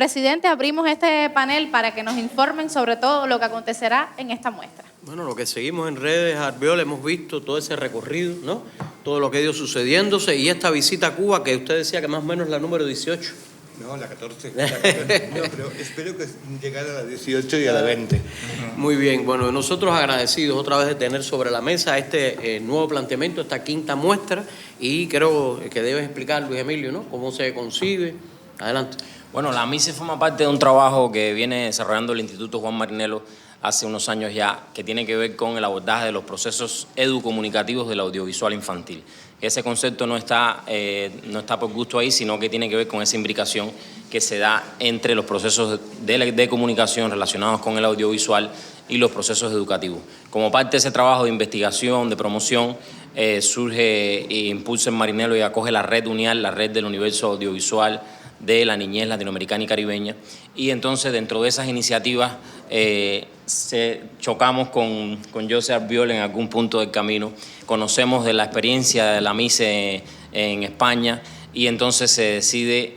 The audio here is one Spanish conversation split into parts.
Presidente, abrimos este panel para que nos informen sobre todo lo que acontecerá en esta muestra. Bueno, lo que seguimos en redes, Albiol, hemos visto todo ese recorrido, ¿no? Todo lo que ha ido sucediéndose y esta visita a Cuba, que usted decía que más o menos es la número 18. No, la 14. No, pero espero que llegara a la 18 y a la 20. Muy bien, bueno, nosotros agradecidos otra vez de tener sobre la mesa este nuevo planteamiento, esta quinta muestra, y creo que debes explicar, Luis Emilio, ¿no? Cómo se concibe. Adelante. Bueno, la MICE forma parte de un trabajo que viene desarrollando el Instituto Juan Marinelo hace unos años ya, que tiene que ver con el abordaje de los procesos educomunicativos del audiovisual infantil. Ese concepto no está por gusto ahí, sino que tiene que ver con esa imbricación que se da entre los procesos de comunicación relacionados con el audiovisual y los procesos educativos. Como parte de ese trabajo de investigación, de promoción, surge e impulsa en Marinelo y acoge la red UNIAL, la red del universo audiovisual de la niñez latinoamericana y caribeña, y entonces dentro de esas iniciativas chocamos con José Albiol en algún punto del camino, conocemos de la experiencia de la MICE en España y entonces se decide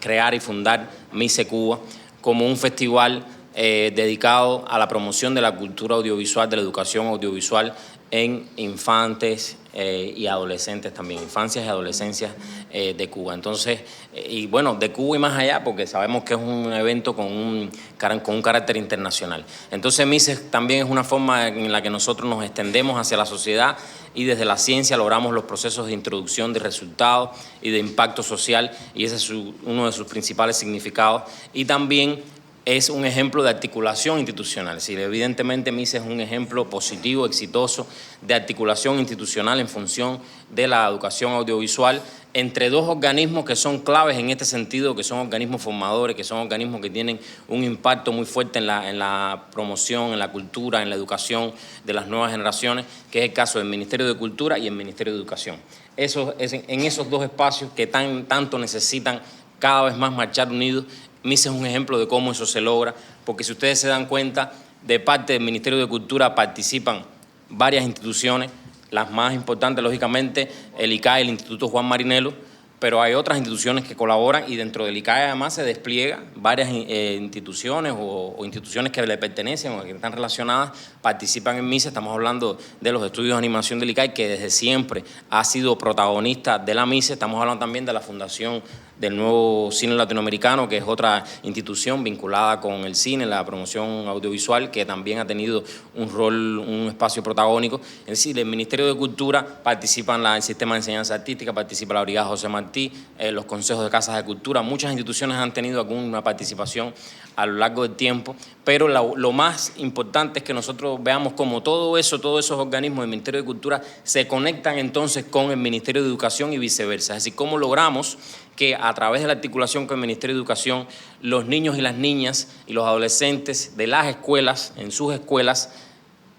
crear y fundar MICE Cuba como un festival dedicado a la promoción de la cultura audiovisual, de la educación audiovisual en infantes y adolescentes también, infancias y adolescencias de Cuba. Entonces, y bueno, de Cuba y más allá, porque sabemos que es un evento con un carácter internacional. Entonces, MICE también es una forma en la que nosotros nos extendemos hacia la sociedad y desde la ciencia logramos los procesos de introducción de resultados y de impacto social, y ese es uno de sus principales significados. Y también es un ejemplo de articulación institucional. Es decir, evidentemente MICE es un ejemplo positivo, exitoso, de articulación institucional en función de la educación audiovisual entre dos organismos que son claves en este sentido, que son organismos formadores, que son organismos que tienen un impacto muy fuerte en la promoción, en la cultura, en la educación de las nuevas generaciones, que es el caso del Ministerio de Cultura y el Ministerio de Educación. En esos dos espacios que tanto necesitan cada vez más marchar unidos, MICE es un ejemplo de cómo eso se logra, porque si ustedes se dan cuenta, de parte del Ministerio de Cultura participan varias instituciones, las más importantes, lógicamente, el ICAE, el Instituto Juan Marinelo, pero hay otras instituciones que colaboran y dentro del ICAE además se despliega varias instituciones o instituciones que le pertenecen o que están relacionadas, participan en MICE. Estamos hablando de los estudios de animación del ICAE, que desde siempre ha sido protagonista de la MICE. Estamos hablando también de la Fundación del Nuevo Cine Latinoamericano, que es otra institución vinculada con el cine, la promoción audiovisual, que también ha tenido un rol, un espacio protagónico. Es decir, el Ministerio de Cultura participa en el sistema de enseñanza artística, participa la Brigada José Martí, los consejos de casas de cultura. Muchas instituciones han tenido alguna participación a lo largo del tiempo, pero lo más importante es que nosotros veamos cómo todos esos organismos del Ministerio de Cultura se conectan entonces con el Ministerio de Educación y viceversa. Es decir, cómo logramos que a través de la articulación con el Ministerio de Educación, los niños y las niñas y los adolescentes de las escuelas, en sus escuelas,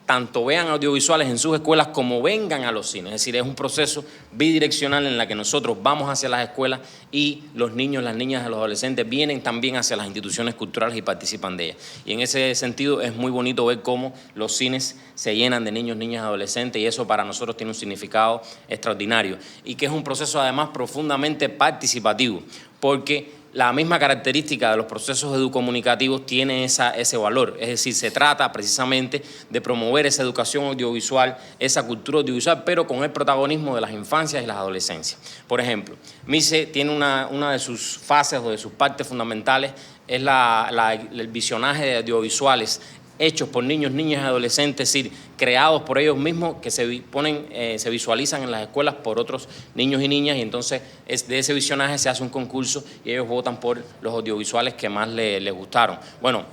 tanto vean audiovisuales en sus escuelas como vengan a los cines. Es decir, es un proceso bidireccional en la que nosotros vamos hacia las escuelas y los niños, las niñas y los adolescentes vienen también hacia las instituciones culturales y participan de ellas. Y en ese sentido es muy bonito ver cómo los cines se llenan de niños, niñas y adolescentes, y eso para nosotros tiene un significado extraordinario. Y que es un proceso además profundamente participativo, porque la misma característica de los procesos educomunicativos tiene ese valor. Es decir, se trata precisamente de promover esa educación audiovisual, esa cultura audiovisual, pero con el protagonismo de las infancias y las adolescencias. Por ejemplo, MICE tiene una de sus fases o de sus partes fundamentales, es el visionaje de audiovisuales hechos por niños, niñas y adolescentes, es decir, creados por ellos mismos, que se visualizan en las escuelas por otros niños y niñas, y entonces de ese visionaje se hace un concurso y ellos votan por los audiovisuales que más les gustaron. Bueno,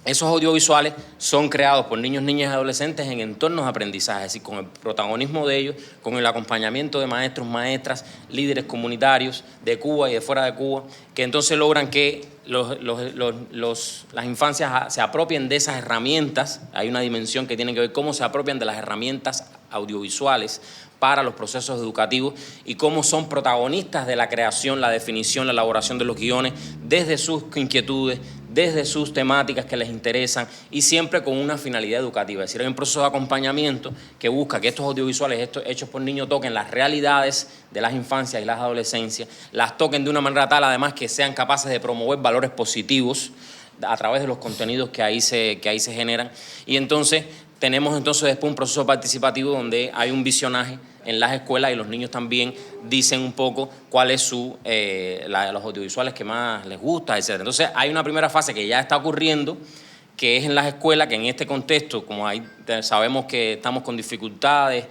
esos audiovisuales son creados por niños, niñas y adolescentes en entornos de aprendizaje, es decir, con el protagonismo de ellos, con el acompañamiento de maestros, maestras, líderes comunitarios de Cuba y de fuera de Cuba, que entonces logran que las infancias se apropien de esas herramientas. Hay una dimensión que tiene que ver cómo se apropian de las herramientas audiovisuales para los procesos educativos y cómo son protagonistas de la creación, la definición, la elaboración de los guiones desde sus inquietudes, desde sus temáticas que les interesan y siempre con una finalidad educativa. Es decir, hay un proceso de acompañamiento que busca que estos audiovisuales hechos por niños toquen las realidades de las infancias y las adolescencias, las toquen de una manera tal además que sean capaces de promover valores positivos a través de los contenidos que ahí se generan. Y entonces tenemos después un proceso participativo donde hay un visionaje en las escuelas y los niños también dicen un poco cuál es los audiovisuales que más les gusta, etc. Entonces hay una primera fase que ya está ocurriendo, que es en las escuelas, que en este contexto, como sabemos que estamos con dificultades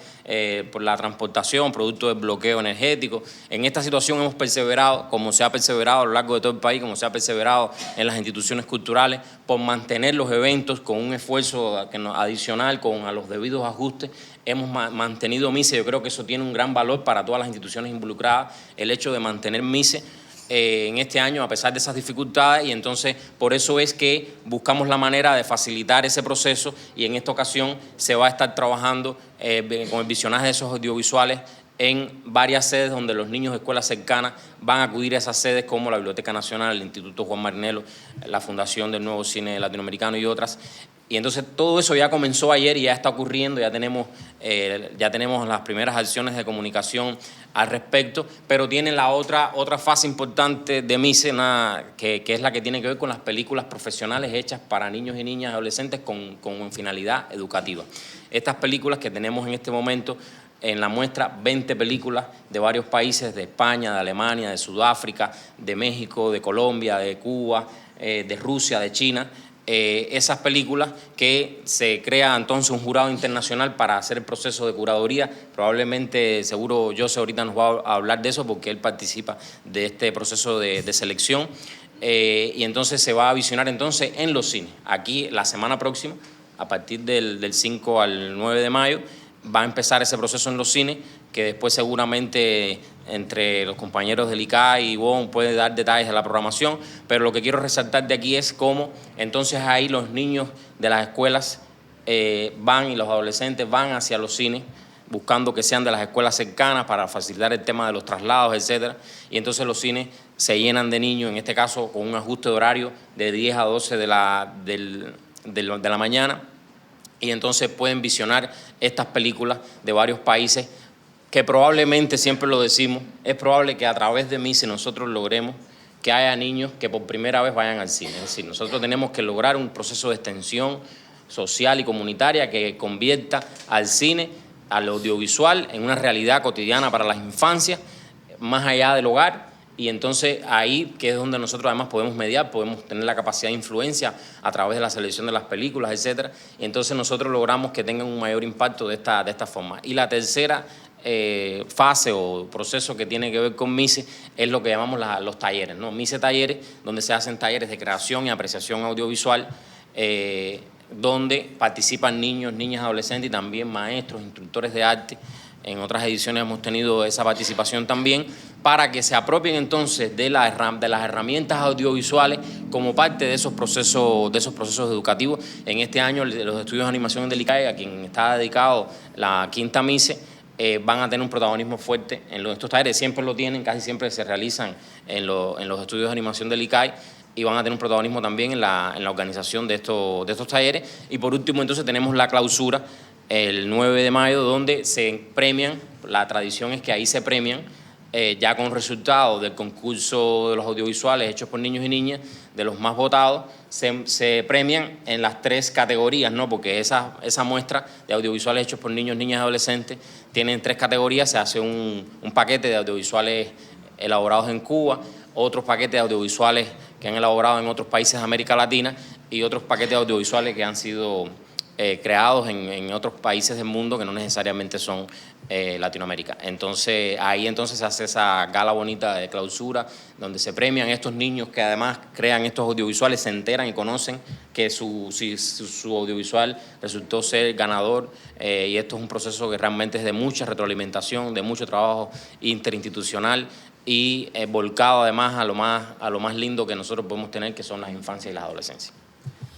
por la transportación, producto del bloqueo energético, en esta situación hemos perseverado, como se ha perseverado a lo largo de todo el país, como se ha perseverado en las instituciones culturales, por mantener los eventos con un esfuerzo adicional, a los debidos ajustes. Hemos mantenido MICE, yo creo que eso tiene un gran valor para todas las instituciones involucradas, el hecho de mantener MICE en este año a pesar de esas dificultades, y entonces por eso es que buscamos la manera de facilitar ese proceso, y en esta ocasión se va a estar trabajando con el visionaje de esos audiovisuales en varias sedes donde los niños de escuelas cercanas van a acudir a esas sedes, como la Biblioteca Nacional, el Instituto Juan Marinelo, la Fundación del Nuevo Cine Latinoamericano y otras. Y entonces todo eso ya comenzó ayer y ya está ocurriendo, ya tenemos las primeras acciones de comunicación al respecto, pero tiene la otra fase importante de MICE, que es la que tiene que ver con las películas profesionales hechas para niños y niñas y adolescentes con finalidad educativa. Estas películas que tenemos en este momento en la muestra, 20 películas de varios países, de España, de Alemania, de Sudáfrica, de México, de Colombia, de Cuba, de Rusia, de China. Esas películas que se crea entonces un jurado internacional para hacer el proceso de curaduría. Probablemente, seguro José ahorita nos va a hablar de eso porque él participa de este proceso de selección, y entonces se va a visionar entonces en los cines. Aquí la semana próxima, a partir del 5 al 9 de mayo, va a empezar ese proceso en los cines, que después seguramente entre los compañeros del ICAI y Ivonne puede dar detalles de la programación, pero lo que quiero resaltar de aquí es cómo entonces ahí los niños de las escuelas van y los adolescentes van hacia los cines, buscando que sean de las escuelas cercanas para facilitar el tema de los traslados, etcétera. Y entonces los cines se llenan de niños, en este caso con un ajuste de horario de 10 a 12 de la mañana, y entonces pueden visionar estas películas de varios países que probablemente, siempre lo decimos, es probable que a través de MICE nosotros logremos que haya niños que por primera vez vayan al cine. Es decir, nosotros tenemos que lograr un proceso de extensión social y comunitaria que convierta al cine, al audiovisual, en una realidad cotidiana para las infancias, más allá del hogar. Y entonces ahí, que es donde nosotros además podemos mediar, podemos tener la capacidad de influencia a través de la selección de las películas, etcétera. Y entonces nosotros logramos que tengan un mayor impacto de esta forma. Y la tercera fase o proceso que tiene que ver con MICE es lo que llamamos los talleres, ¿no? MICE Talleres, donde se hacen talleres de creación y apreciación audiovisual, donde participan niños, niñas, adolescentes y también maestros, instructores de arte. En otras ediciones hemos tenido esa participación también, para que se apropien entonces de las herramientas audiovisuales como parte de esos procesos educativos. En este año los estudios de animación del ICAI, a quien está dedicado la quinta MICE, van a tener un protagonismo fuerte en estos talleres. Siempre lo tienen, casi siempre se realizan en los estudios de animación del ICAI, y van a tener un protagonismo también en la organización de estos talleres. Y por último entonces tenemos la clausura el 9 de mayo, donde se premian, la tradición es que ahí se premian ya con resultados del concurso de los audiovisuales hechos por niños y niñas, de los más votados, se premian en las 3 categorías, ¿no? Porque esa muestra de audiovisuales hechos por niños, niñas y adolescentes tienen 3 categorías. Se hace un paquete de audiovisuales elaborados en Cuba, otros paquetes de audiovisuales que han elaborado en otros países de América Latina, y otros paquetes de audiovisuales que han sido creados en otros países del mundo que no necesariamente son Latinoamérica. Entonces ahí entonces se hace esa gala bonita de clausura, donde se premian estos niños que además crean estos audiovisuales, se enteran y conocen que su audiovisual resultó ser ganador, y esto es un proceso que realmente es de mucha retroalimentación, de mucho trabajo interinstitucional, y volcado además a lo más lindo que nosotros podemos tener, que son las infancias y las adolescencias.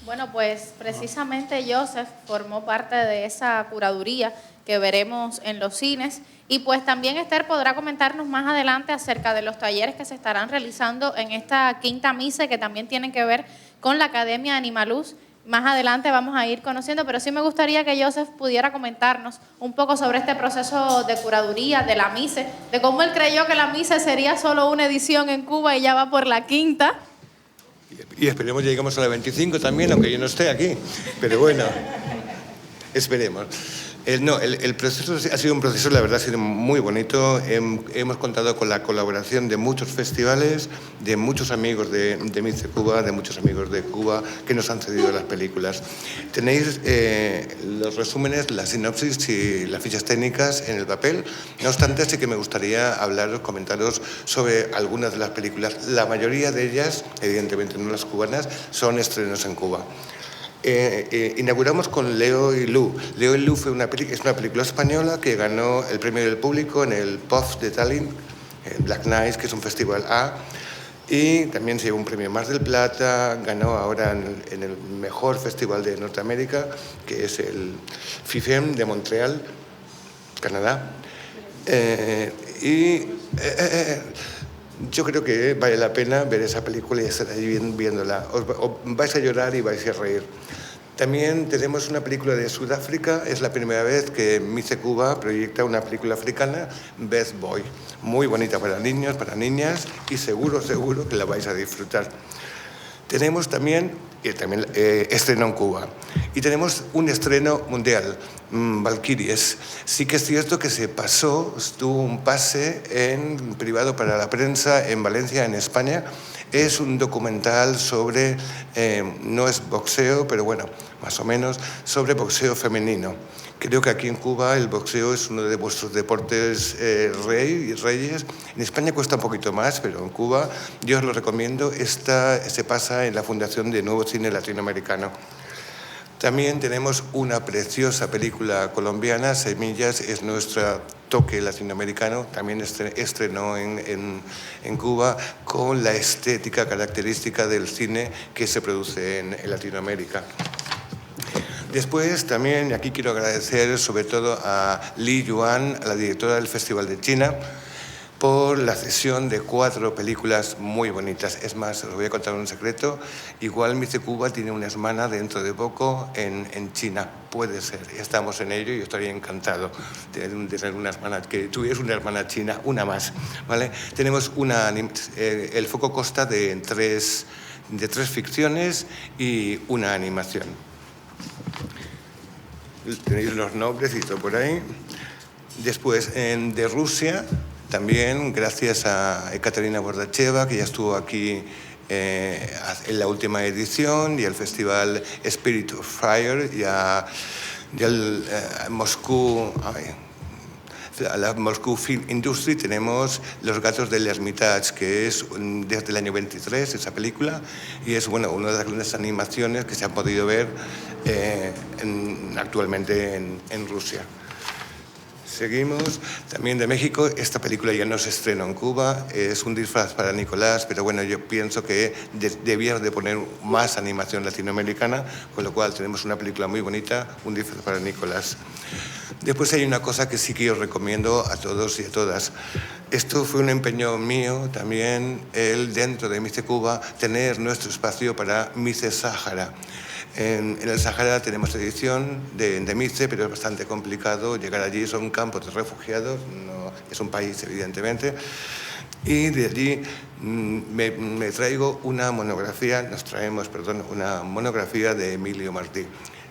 Bueno, pues precisamente Joseph formó parte de esa curaduría que veremos en los cines. Y pues también Esther podrá comentarnos más adelante acerca de los talleres que se estarán realizando en esta quinta misa, que también tienen que ver con la Academia Animaluz. Más adelante vamos a ir conociendo, pero sí me gustaría que Joseph pudiera comentarnos un poco sobre este proceso de curaduría de la MICE, de cómo él creyó que la MICE sería solo una edición en Cuba y ya va por la quinta. Y esperemos que lleguemos a la 25 también, aunque yo no esté aquí. Pero bueno, esperemos. El proceso ha sido un proceso, la verdad, ha sido muy bonito. Hemos contado con la colaboración de muchos festivales, de muchos amigos de MICE Cuba, de muchos amigos de Cuba que nos han cedido las películas. Tenéis los resúmenes, la sinopsis y las fichas técnicas en el papel. No obstante, sí que me gustaría hablaros, comentaros sobre algunas de las películas. La mayoría de ellas, evidentemente no las cubanas, son estrenos en Cuba. Inauguramos con Leo y Lu. Leo y Lu es una película española que ganó el premio del público en el POF de Tallinn, en Black Nights, que es un festival A, y también se llevó un premio Mar del Plata. Ganó ahora en el mejor festival de Norteamérica, que es el FIFEM de Montreal, Canadá. Yo creo que vale la pena ver esa película y estar allí viéndola. Os vais a llorar y vais a reír. También tenemos una película de Sudáfrica. Es la primera vez que MICE Cuba proyecta una película africana, Best Boy. Muy bonita para niños, para niñas, y seguro que la vais a disfrutar. Tenemos también estreno en Cuba. Y tenemos un estreno mundial, Valkyries. Sí que es cierto que estuvo un pase en privado para la prensa en Valencia, en España. Es un documental sobre, no es boxeo, pero bueno, más o menos, sobre boxeo femenino. Creo que aquí en Cuba el boxeo es uno de vuestros deportes reyes. En España cuesta un poquito más, pero en Cuba yo os lo recomiendo. Se pasa en la Fundación de Nuevo Cine Latinoamericano. También tenemos una preciosa película colombiana, Semillas, es nuestro toque latinoamericano. También estrenó en Cuba con la estética característica del cine que se produce en Latinoamérica. Después también aquí quiero agradecer sobre todo a Li Yuan, a la directora del Festival de China, por la cesión de 4 películas muy bonitas. Es más, os voy a contar un secreto. Igual MICE Cuba tiene una hermana dentro de poco en China. Puede ser. Estamos en ello y yo estaría encantado de tener una hermana, que tuvieras una hermana china, una más, ¿vale? Tenemos el foco consta de tres ficciones y una animación. Tenéis los nombres y todo por ahí. Después, de Rusia, también gracias a Ekaterina Bordacheva, que ya estuvo aquí en la última edición, y al festival Spirit of Fire, y al Moscú... A la Moscú Film Industry tenemos Los gatos del Hermitage, que es desde el año 23, esa película, y es una de las grandes animaciones que se han podido ver actualmente en Rusia. Seguimos. También de México, esta película ya no se estrenó en Cuba, es Un disfraz para Nicolás, pero bueno, yo pienso que debía de poner más animación latinoamericana, con lo cual tenemos una película muy bonita, Un disfraz para Nicolás. Después hay una cosa que sí que os recomiendo a todos y a todas. Esto fue un empeño mío también, dentro de MICE Cuba, tener nuestro espacio para MICE Sáhara. En el Sáhara tenemos edición de MICE, pero es bastante complicado llegar allí. Son campos de refugiados, no es un país, evidentemente. Y de allí me traigo una monografía, una monografía de Emilio Martí.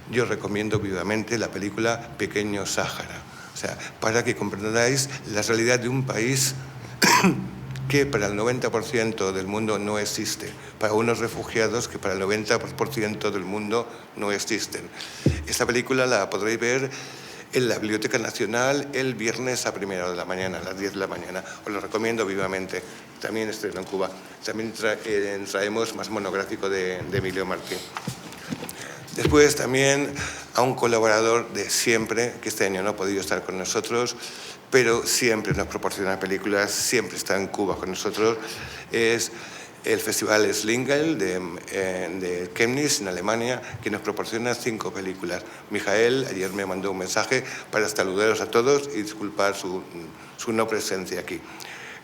Yo recomiendo vivamente la película Pequeño Sáhara, o sea, para que comprendáis la realidad de un país que para el 90% del mundo no existe, para unos refugiados que para el 90% del mundo no existen. Esta película la podréis ver en la Biblioteca Nacional el viernes a 1:00 de la mañana, a las 10 de la mañana. Os lo recomiendo vivamente. También estreno en Cuba. También traemos más monográfico de Emilio Martín. Después también a un colaborador de siempre, que este año no ha podido estar con nosotros, pero siempre nos proporciona películas, siempre está en Cuba con nosotros, es el Festival Slingel de Chemnitz, en Alemania, que nos proporciona 5 películas. Mijael ayer me mandó un mensaje para saludaros a todos y disculpar su no presencia aquí.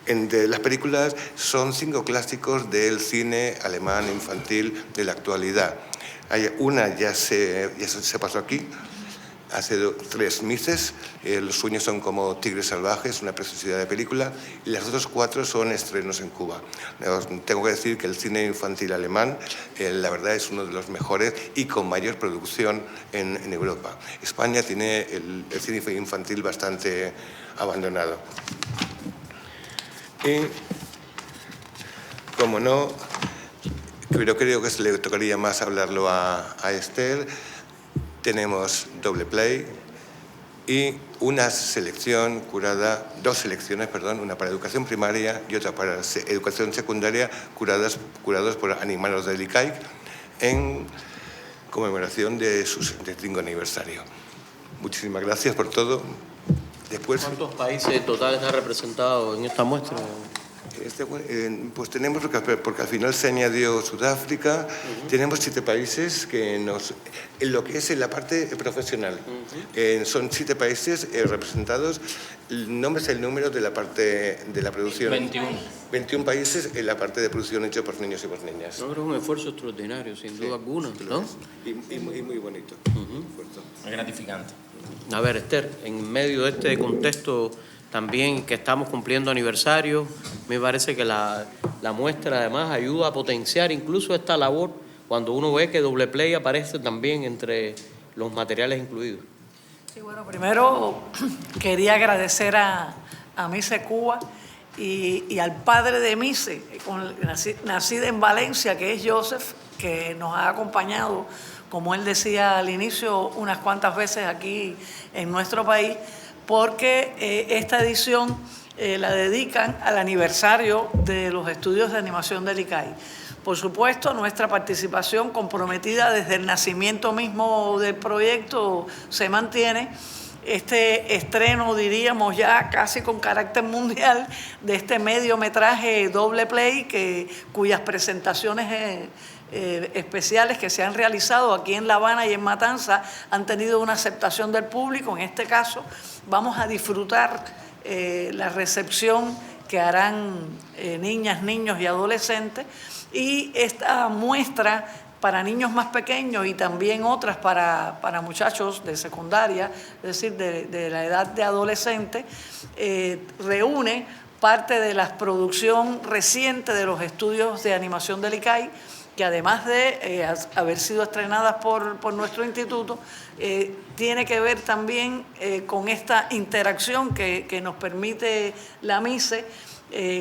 Entre las películas son 5 clásicos del cine alemán infantil de la actualidad. Una ya se pasó aquí, hace 3 meses. Los sueños son como tigres salvajes, una preciosidad de película, y las otras 4 son estrenos en Cuba. Tengo que decir que el cine infantil alemán, la verdad, es uno de los mejores y con mayor producción en Europa. España tiene el cine infantil bastante abandonado. Y, como no, pero creo que se le tocaría más hablarlo a Esther, tenemos Doble Play y una selección curada, 2 selecciones, perdón, una para educación primaria y otra para educación secundaria, curados por Animalos del ICAIC en conmemoración de su 75 aniversario. Muchísimas gracias por todo. Después, ¿cuántos países totales está representado en esta muestra? Pues tenemos, porque al final se añadió Sudáfrica, tenemos 7 países que en lo que es en la parte profesional. Son 7 países representados. No me sé el número de la parte de la producción. 21 países en la parte de producción hecha por niños y por niñas. No, es un esfuerzo extraordinario, sin duda alguna, ¿no? Y muy bonito. Es gratificante. A ver, Esther, en medio de este contexto también que estamos cumpliendo aniversario, me parece que la muestra además ayuda a potenciar incluso esta labor cuando uno ve que Doble Play aparece también entre los materiales incluidos. Sí, bueno, primero quería agradecer a Mise Cuba y al padre de Mise, nacida en Valencia, que es Joseph, que nos ha acompañado, como él decía al inicio, unas cuantas veces aquí en nuestro país, porque esta edición la dedican al aniversario de los estudios de animación del ICAI. Por supuesto, nuestra participación comprometida desde el nacimiento mismo del proyecto se mantiene. Este estreno, diríamos ya casi con carácter mundial, de este mediometraje Doble Play, cuyas presentaciones especiales que se han realizado aquí en La Habana y en Matanza han tenido una aceptación del público. En este caso vamos a disfrutar la recepción que harán niñas, niños y adolescentes, y esta muestra para niños más pequeños y también otras para muchachos de secundaria, es decir, de la edad de adolescente, reúne parte de la producción reciente de los estudios de animación del ICAI, que además de haber sido estrenadas por nuestro instituto, tiene que ver también con esta interacción que nos permite la MICE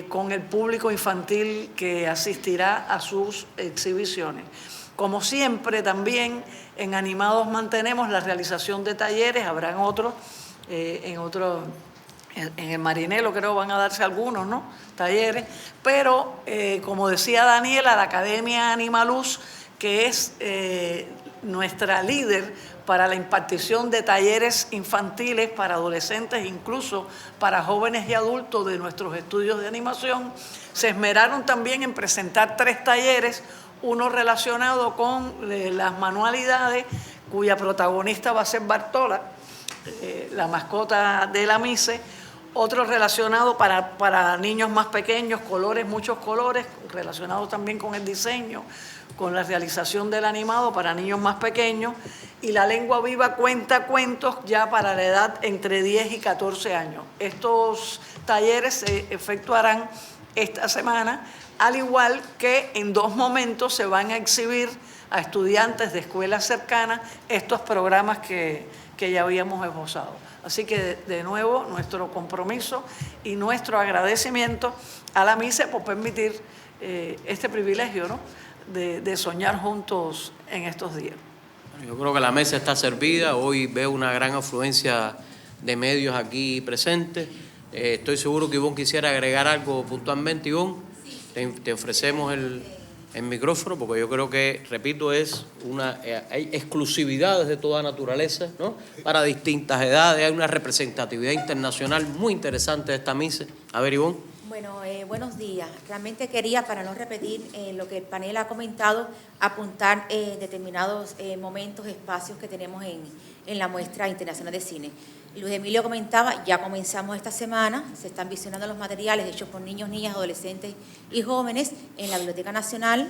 con el público infantil que asistirá a sus exhibiciones. Como siempre, también en Animados mantenemos la realización de talleres, habrán otros, en el Marinelo creo van a darse algunos, ¿no?, talleres, pero como decía Daniela, la Academia Animaluz, que es nuestra líder para la impartición de talleres infantiles para adolescentes, incluso para jóvenes y adultos de nuestros estudios de animación, se esmeraron también en presentar 3 talleres, uno relacionado con las manualidades, cuya protagonista va a ser Bartola, la mascota de la MICE, otro relacionado para niños más pequeños, colores, muchos colores, relacionados también con el diseño, con la realización del animado para niños más pequeños, y La Lengua Viva cuenta cuentos ya para la edad entre 10 y 14 años. Estos talleres se efectuarán esta semana, al igual que en 2 momentos se van a exhibir a estudiantes de escuelas cercanas estos programas que ya habíamos esbozado. Así que, de nuevo, nuestro compromiso y nuestro agradecimiento a la MICE por permitir este privilegio, ¿no?, de soñar juntos en estos días. Yo creo que la mesa está servida. Hoy veo una gran afluencia de medios aquí presentes. Estoy seguro que Ivonne quisiera agregar algo puntualmente. Ivonne, te ofrecemos el micrófono, porque yo creo que, repito, hay exclusividades de toda naturaleza, ¿no?, para distintas edades. Hay una representatividad internacional muy interesante de esta MICE. A ver, Ivonne. Bueno, Bueno, buenos días. Realmente quería, para no repetir lo que el panel ha comentado, apuntar determinados momentos, espacios que tenemos en la Muestra Internacional de Cine. Luis Emilio comentaba, ya comenzamos esta semana, se están visionando los materiales hechos por niños, niñas, adolescentes y jóvenes en la Biblioteca Nacional,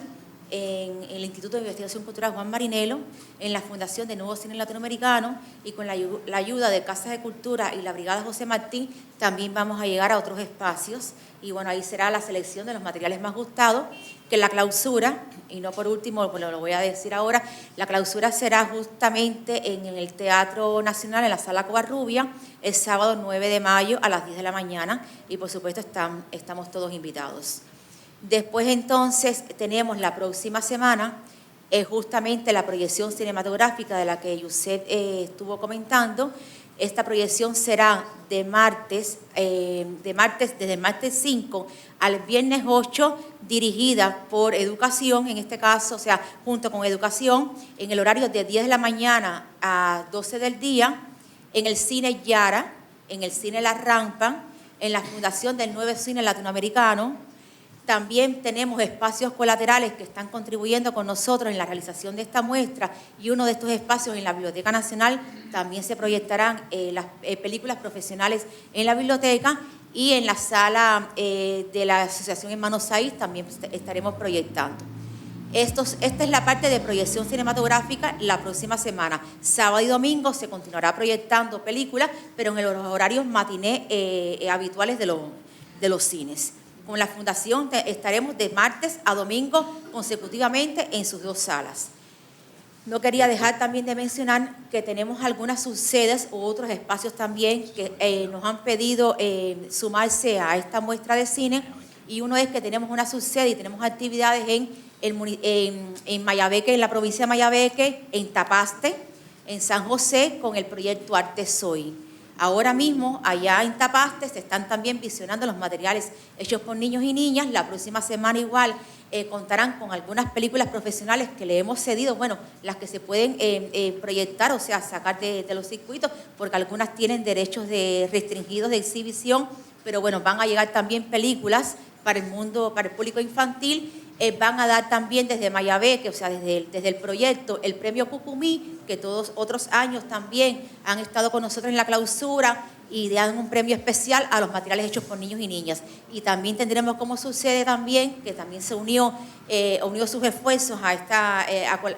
en el Instituto de Investigación Cultural Juan Marinelo, en la Fundación de Nuevo Cine Latinoamericano y con la ayuda de Casas de Cultura y la Brigada José Martín, también vamos a llegar a otros espacios y bueno, ahí será la selección de los materiales más gustados, que la clausura, y no por último, bueno, lo voy a decir ahora, la clausura será justamente en el Teatro Nacional, en la Sala Covarrubia, el sábado 9 de mayo a las 10 de la mañana y por supuesto estamos todos invitados. Después entonces tenemos la próxima semana justamente la proyección cinematográfica de la que Yuset estuvo comentando. Esta proyección será desde el martes 5 al viernes 8, dirigida por Educación, en este caso, o sea, junto con Educación, en el horario de 10 de la mañana a 12 del día, en el Cine Yara, en el Cine La Rampa, en la Fundación del Nuevo Cine Latinoamericano. También tenemos espacios colaterales que están contribuyendo con nosotros en la realización de esta muestra y uno de estos espacios en la Biblioteca Nacional también se proyectarán las películas profesionales en la biblioteca y en la sala de la Asociación Hermanos Saiz también estaremos proyectando. Esta es la parte de proyección cinematográfica la próxima semana. Sábado y domingo se continuará proyectando películas, pero en los horarios matiné habituales de los cines. Con la Fundación estaremos de martes a domingo consecutivamente en sus 2 salas. No quería dejar también de mencionar que tenemos algunas subsedes u otros espacios también que nos han pedido sumarse a esta muestra de cine y uno es que tenemos una subsede y tenemos actividades en Mayabeque, en la provincia de Mayabeque, en Tapaste, en San José con el proyecto Arte Soy. Ahora mismo, allá en Tapaste, se están también visionando los materiales hechos por niños y niñas. La próxima semana igual contarán con algunas películas profesionales que le hemos cedido, bueno, las que se pueden proyectar, o sea, sacar de los circuitos, porque algunas tienen derechos restringidos de exhibición, pero bueno, van a llegar también películas para el público infantil. Van a dar también desde Mayabeque, o sea, desde el proyecto, el premio Cucumí, que todos otros años también han estado con nosotros en la clausura y dan un premio especial a los materiales hechos por niños y niñas. Y también tendremos como sucede también, que también se unió sus esfuerzos a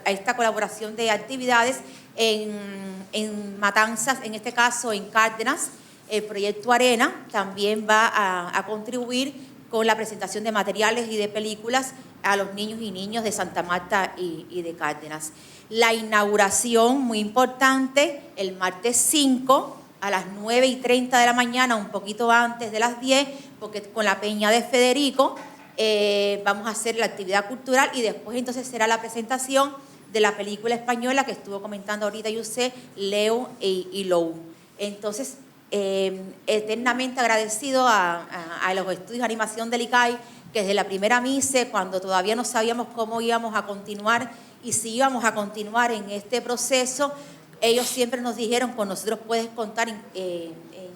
esta colaboración de actividades en Matanzas, en este caso en Cárdenas, el proyecto Arena también va a contribuir con la presentación de materiales y de películas a los niños y niñas de Santa Marta y de Cárdenas. La inauguración, muy importante, el martes 5 a las 9:30 de la mañana, un poquito antes de las 10, porque con la Peña de Federico vamos a hacer la actividad cultural y después entonces será la presentación de la película española que estuvo comentando ahorita Yuset, Leo y Lou. Entonces, eternamente agradecido a los estudios de animación del ICAI, que desde la primera mise, cuando todavía no sabíamos cómo íbamos a continuar y si íbamos a continuar en este proceso, ellos siempre nos dijeron, con nosotros puedes contar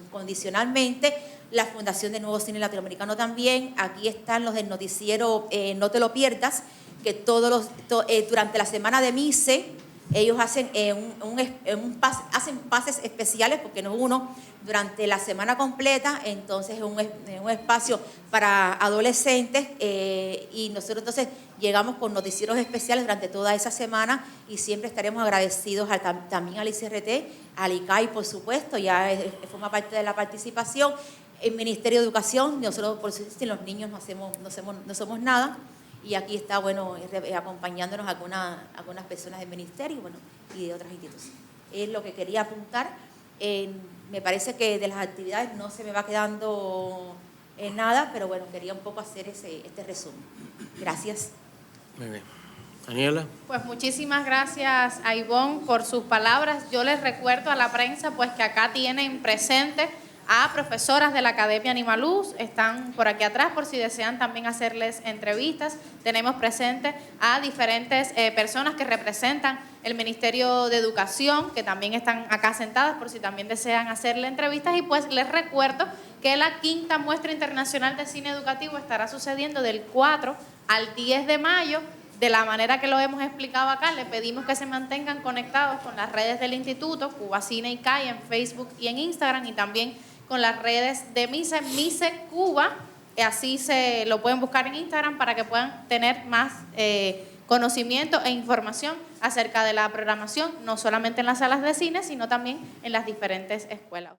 incondicionalmente. La Fundación de Nuevo Cine Latinoamericano también. Aquí están los del noticiero No Te Lo Pierdas, que durante la semana de mise, ellos hacen hacen pases especiales, porque no uno, durante la semana completa, entonces es un espacio para adolescentes y nosotros entonces llegamos con noticieros especiales durante toda esa semana y siempre estaremos agradecidos también al ICRT, al ICAI, por supuesto, ya forma parte de la participación. El Ministerio de Educación, nosotros por supuesto, sin los niños no somos nada. Y aquí está, bueno, acompañándonos algunas personas del ministerio, bueno, y de otras instituciones. Es lo que quería apuntar. Me parece que de las actividades no se me va quedando nada, pero bueno, quería un poco hacer este resumen. Gracias. Muy bien. Daniela. Pues muchísimas gracias a Ivonne por sus palabras. Yo les recuerdo a la prensa pues que acá tienen presente a profesoras de la Academia Animaluz, están por aquí atrás por si desean también hacerles entrevistas. Tenemos presente a diferentes personas que representan el Ministerio de Educación, que también están acá sentadas por si también desean hacerle entrevistas. Y pues les recuerdo que la 5ª Muestra Internacional de Cine Educativo estará sucediendo del 4 al 10 de mayo. De la manera que lo hemos explicado acá, le pedimos que se mantengan conectados con las redes del Instituto, Cuba Cine y CAI, en Facebook y en Instagram, y también con las redes de MICE, MICE Cuba, así se lo pueden buscar en Instagram para que puedan tener más conocimiento e información acerca de la programación, no solamente en las salas de cine, sino también en las diferentes escuelas.